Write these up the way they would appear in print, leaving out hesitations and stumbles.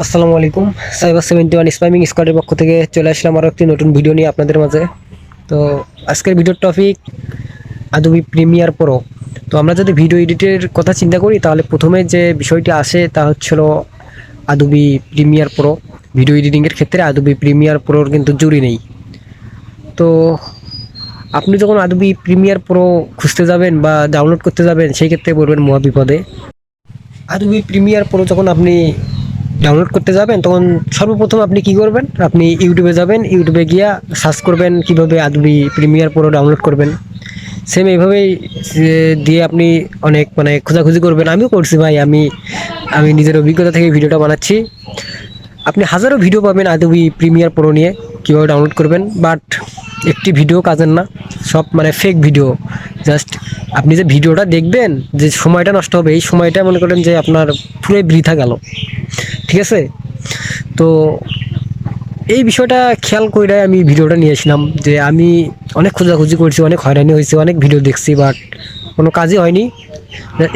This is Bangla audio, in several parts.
আসসালামু আলাইকুম। সাইবার 71 স্প্যামিং স্কোয়াডের পক্ষ থেকে চলে আসলাম আরও একটি নতুন ভিডিও নিয়ে আপনাদের মাঝে। তো আজকের ভিডিওর টপিক আদবি প্রিমিয়ার প্রো। তো আমরা যদি ভিডিও এডিটের কথা চিন্তা করি তাহলে প্রথমে যে বিষয়টি আসে তা হচ্ছিল আদবি প্রিমিয়ার প্রো। ভিডিও এডিটিংয়ের ক্ষেত্রে আদবি প্রিমিয়ার প্রোর কিন্তু জুড়ি নেই। তো আপনি যখন আদবি প্রিমিয়ার প্রো খুঁজতে যাবেন বা ডাউনলোড করতে যাবেন সেই ক্ষেত্রে পড়বেন মহা বিপদে। আদবি প্রিমিয়ার প্রো যখন আপনি ডাউনলোড করতে যাবেন তখন সর্বপ্রথম আপনি কি করবেন, আপনি ইউটিউবে যাবেন, ইউটিউবে গিয়া সার্চ করবেন কিভাবে আদবি প্রিমিয়ার প্রো ডাউনলোড করবেন। সেম এইভাবেই দিয়ে আপনি অনেক খোঁজাখুঁজি করবেন। আমিও করছি ভাই, আমি আমি নিজের অভিজ্ঞতা থেকে ভিডিওটা বানাচ্ছি। আপনি হাজারো ভিডিও পাবেন আদবি প্রিমিয়ার প্রো নিয়ে কীভাবে ডাউনলোড করবেন, বাট একটি ভিডিও কাজের না, সব ফেক ভিডিও। জাস্ট আপনি যে ভিডিওটা দেখবেন, যে সময়টা নষ্ট হবে, এই সময়টা মনে করেন যে আপনার পুরোই বৃথা গেল। ঠিক আছে? তো এই বিষয়টা খেয়াল করে আমি ভিডিওটা নিয়ে আসলাম, যে আমি অনেক খোঁজাখুঁজি করছি, অনেক হয়রানি হয়েছে, অনেক ভিডিও দেখছি, বাট কোনো কাজই হয়নি।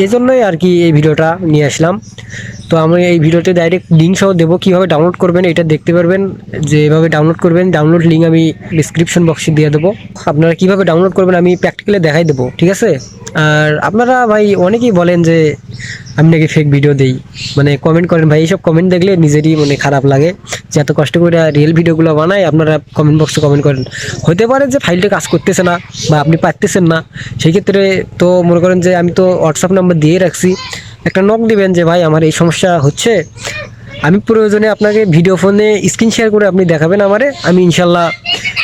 এই জন্যই আর কি এই ভিডিওটা নিয়ে আসলাম। তো আমি এই ভিডিওতে ডাইরেক্ট লিঙ্ক সহ দেবো, কীভাবে ডাউনলোড করবেন এটা দেখতে পারবেন। যে এভাবে ডাউনলোড করবেন, ডাউনলোড লিঙ্ক আমি ডিসক্রিপশন বক্সে দিয়ে দেবো। আপনারা কীভাবে ডাউনলোড করবেন আমি প্র্যাকটিক্যালি দেখাই দেবো, ঠিক আছে? আর আপনারা ভাই অনেকেই বলেন যে আমি নাকি ফেক ভিডিও দেই, কমেন্ট করেন ভাই। এইসব কমেন্ট দেখলে নিজেরই খারাপ লাগে যে এত কষ্ট করে রিয়েল ভিডিওগুলো বানায়, আপনারা কমেন্ট বক্সে কমেন্ট করেন। হতে পারে যে ফাইলটা কাজ করতেছে না বা আপনি পারতেছেন না, সেই ক্ষেত্রে তো মনে করেন যে আমি তো হোয়াটসঅ্যাপ নাম্বার দিয়ে রাখছি, একটা নক দিবেন যে ভাই আমার এই সমস্যা হচ্ছে। আমি প্রয়োজনে আপনাকে ভিডিও ফোনে স্ক্রিন শেয়ার করে আপনি দেখাবেন আমারে, আমি ইনশাল্লাহ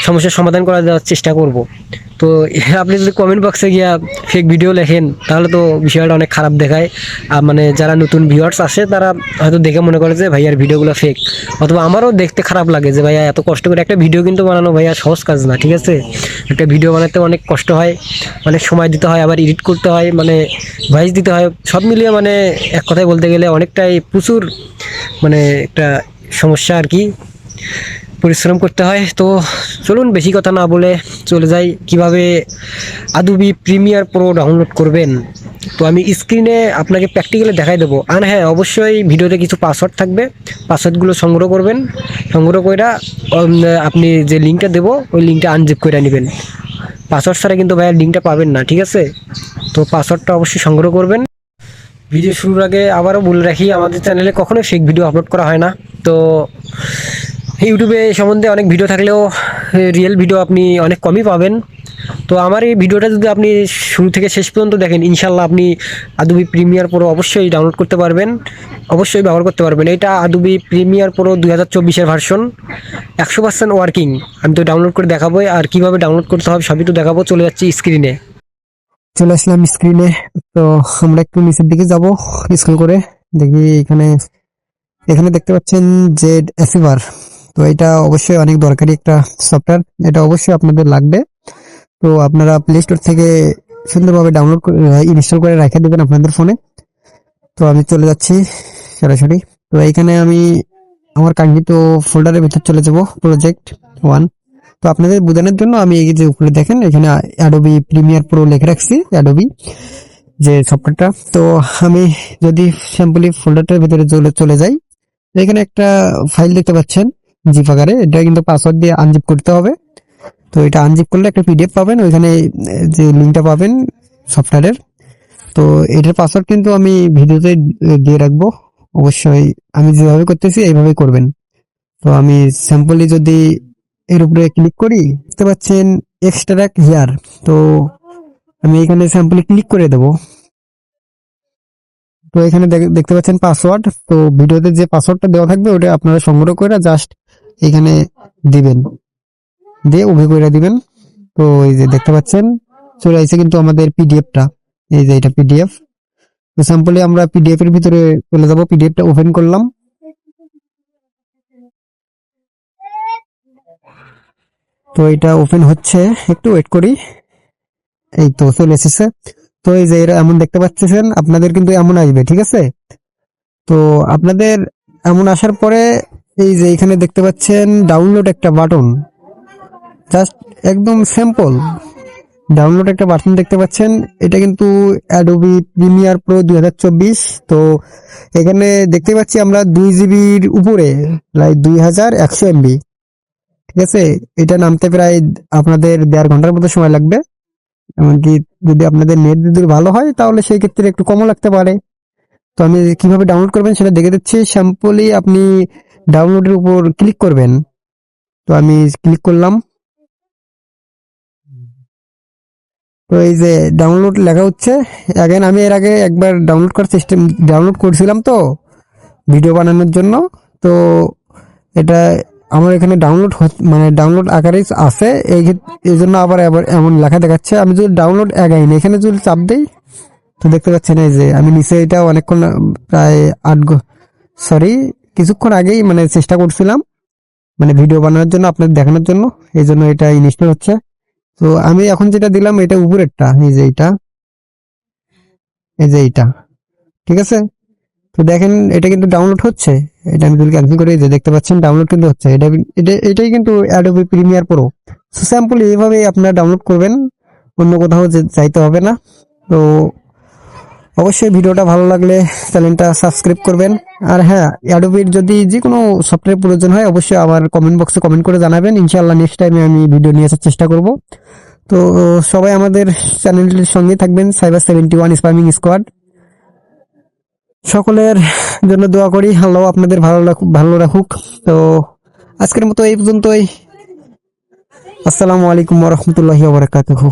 সমস্যার সমাধান করা দেওয়ার চেষ্টা করব। তো আপনি যদি কমেন্ট বক্সে গিয়া ফেক ভিডিও লেখেন তাহলে তো বিষয়টা অনেক খারাপ দেখায়। আর যারা নতুন ভিউয়ার্স আসে তারা হয়তো দেখে মনে করে যে ভাইয়ার ভিডিওগুলো ফেক, অথবা আমারও দেখতে খারাপ লাগে যে ভাইয়া এত কষ্ট করে একটা ভিডিও কিন্তু বানানো ভাইয়া সহজ কাজ না। ঠিক আছে? একটা ভিডিও বানাতে অনেক কষ্ট হয়, অনেক সময় দিতে হয়, আবার এডিট করতে হয়, ভয়েস দিতে হয়, সব মিলিয়ে এক কথায় বলতে গেলে অনেকটাই প্রচুর একটা সমস্যা আর কি, পরিশ্রম করতে হয়। তো চলুন বেশি কথা না বলে চলে যাই কিভাবে আদবি প্রিমিয়ার প্রো ডাউনলোড করবেন। তো আমি স্ক্রিনে আপনাকে প্র্যাকটিক্যালি দেখাই দেবো। আর হ্যাঁ, অবশ্যই ভিডিওতে কিছু পাসওয়ার্ড থাকবে, পাসওয়ার্ডগুলো সংগ্রহ করবেন। সংগ্রহ করে আপনি যে লিঙ্কটা দেবো ওই লিঙ্কটা আনজিপ করে নেবেন। পাসওয়ার্ড ছাড়া কিন্তু ভাইয়ের লিঙ্কটা পাবেন না, ঠিক আছে? তো পাসওয়ার্ডটা অবশ্যই সংগ্রহ করবেন। ভিডিও শুরুর আগে আবারও বলে রাখি, আমাদের চ্যানেলে কখনোই ফেক ভিডিও আপলোড করা হয় না। তো ইউটিউবে এই সম্বন্ধে অনেক ভিডিও থাকলেও রিয়েল ভিডিও আপনি অনেক কমই পাবেন। তো আমার এই ভিডিওটা যদি আপনি শুরু থেকে শেষ পর্যন্ত দেখেন, ইনশাল্লাহ আপনি আদবি প্রিমিয়ার প্রো অবশ্যই ডাউনলোড করতে পারবেন, অবশ্যই ব্যবহার করতে পারবেন। এটা আদবি প্রিমিয়ার প্রো 2024-এর ভার্সন, 100% ওয়ার্কিং। আমি তো ডাউনলোড করে দেখাবো, আর কিভাবে ডাউনলোড করতে হবে সবই তো দেখাবো। চলে যাচ্ছি স্ক্রিনে, চলে আসলাম স্ক্রিনে। তো আমরা একটু নিচের দিকে যাব, স্ক্রল করে দেখি। এখানে এখানে দেখতে পাচ্ছেন জেড অ্যাচিভার। তো এটা অবশ্যই অনেক দরকারি একটা সফটওয়্যার, এটা অবশ্যই আপনাদের লাগবে। তো আপনারা প্লে স্টোর থেকে সুন্দরভাবে ডাউনলোড করে ইনস্টল করে রেখে দেবেন আপনাদের ফোনে। তো আমি চলে যাচ্ছি সরাসরি। তো এইখানে আমি আমার কাঙ্ক্ষিত ফোল্ডারের ভিতর চলে যাব, প্রজেক্ট 1। তো আপনাদের বোঝানোর জন্য আমি এই যে উপরে দেখেন এখানে অ্যাডোবি প্রিমিয়ার প্রো লিখে রাখছি, অ্যাডোবি যে সফটওয়্যারটা। তো আমি যদি স্যাম্পলি ফোল্ডারটার ভিতরে চলে যাই, এখানে একটা ফাইল দেখতে পাচ্ছেন জিপ আকারে। এটা কিন্তু পাসওয়ার্ড দিয়ে আনজিপ করতে হবে। তো এটা আনজিপ করলে একটা পিডিএফ পাবেন, ওইখানে যে লিঙ্কটা পাবেন সফটওয়্যারের। তো এটার পাসওয়ার্ড কিন্তু আমি ভিডিওতে দিয়ে রাখবো। অবশ্যই আমি যেভাবে করতেছি এইভাবেই করবেন। তো আমি স্যাম্পলি যদি এর উপরে ক্লিক করি, দেখতে পাচ্ছেন এক্সট্রাক্ট হিয়ার। তো আমি এখানে স্যাম্পলি ক্লিক করে দেবো। তো এখানে দেখতে পাচ্ছেন পাসওয়ার্ড। তো ভিডিওতে যে পাসওয়ার্ডটা দেওয়া থাকবে ওটা আপনারা সংগ্রহ করে জাস্ট এখানে দিবেন, দিয়ে উভয় করে দিবেন। তো এই যে দেখতে পাচ্ছেন চলে আসছে কিন্তু আমাদের পিডিএফটা, এই যে এটা পিডিএফ। তো স্যাম্পলি আমরা পিডিএফ এর ভিতরে চলে যাব, পিডিএফটা ওপেন করলাম। তো এটা ওপেন হচ্ছে, একটু ওয়েট করি। এই তো চলে এসেছে। তো এই যে এরা এমন দেখতে পাচ্ছেন, আপনাদের কিন্তু এমন আসবে, ঠিক আছে? তো আপনাদের এমন আসার পরে এই যে এখানে দেখতে পাচ্ছেন ডাউনলোড একটা বাটন, জাস্ট একদম সিম্পল ডাউনলোড একটা বাটন দেখতে পাচ্ছেন, এটা কিন্তু অ্যাডোবি প্রিমিয়ার প্রো 2024। তো এখানে দেখতে পাচ্ছি আমরা 2 জিবির উপরে, প্রায় 2100 MB। ঠিক আছে, এটা নামতে প্রায় আপনাদের 1.5 ঘন্টার মতো সময় লাগবে। এমনকি যদি আপনাদের নেট যদি ভালো হয় তাহলে সেই ক্ষেত্রে একটু কমও লাগতে পারে। তো আমি কিভাবে ডাউনলোড করবেন সেটা দেখে দিচ্ছি। সিম্পলি আপনি ডাউনলোডের উপর ক্লিক করবেন। তো আমি ক্লিক করলাম। তো এই যে ডাউনলোড লেখা হচ্ছে। অ্যাগেন আমি এর আগে একবার ডাউনলোড করছিলাম তো ভিডিও বানানোর জন্য। তো এটা আমার এখানে মানে ডাউনলোড আকারে আছে। এই জন্য আবার আবার এমন লেখা দেখাচ্ছে। আমি যদি ডাউনলোড অ্যাগাইন এখানে যদি চাপ দেই, তো দেখতে পাচ্ছেন এই যে আমি নিচে এটা অনেকক্ষণ, প্রায় সরি, কিছুক্ষণ আগেই মানে চেষ্টা করছিলাম, মানে ভিডিও বানানোর জন্য, আপনাদের দেখানোর জন্য। এই জন্য এটা ইনস্টল হচ্ছে। তো আমি এখন যেটা দিলাম এটা উপরেরটা, এই যে এইটা, ঠিক আছে। তো দেখেন এটা কিন্তু ডাউনলোড হচ্ছে। এটা আমি যদি ক্যান্সেল করে, এই যে দেখতে পাচ্ছেন ডাউনলোড কিন্তু হচ্ছে। এটাই কিন্তু Adobe Premiere Pro. So sample এইভাবেই আপনারা ডাউনলোড করবেন, অন্য কোথাও যাইতে হবে না। তো অবশ্যই ভিডিওটা ভালো লাগলে চ্যানেলটা সাবস্ক্রাইব করবেন। আর হ্যাঁ, অ্যাডোবির যদি যে কোনো সফটওয়্যার প্রয়োজন হয় অবশ্যই আমার কমেন্ট বক্সে কমেন্ট করে জানাবেন। ইনশাআল্লাহ নেক্সট টাইমে আমি ভিডিও নিয়ে আসার চেষ্টা করব। তো সবাই আমাদের চ্যানেলটির সঙ্গে থাকবেন, সাইবার 71 স্পামিং স্কোয়াড। সকলের জন্য দোয়া করি, আল্লাহ আপনাদের ভালো রাখুক। তো আজকের মতো এই পর্যন্তই। আসসালামু আলাইকুম ওয়া রাহমাতুল্লাহি ওয়া বারাকাতুহু।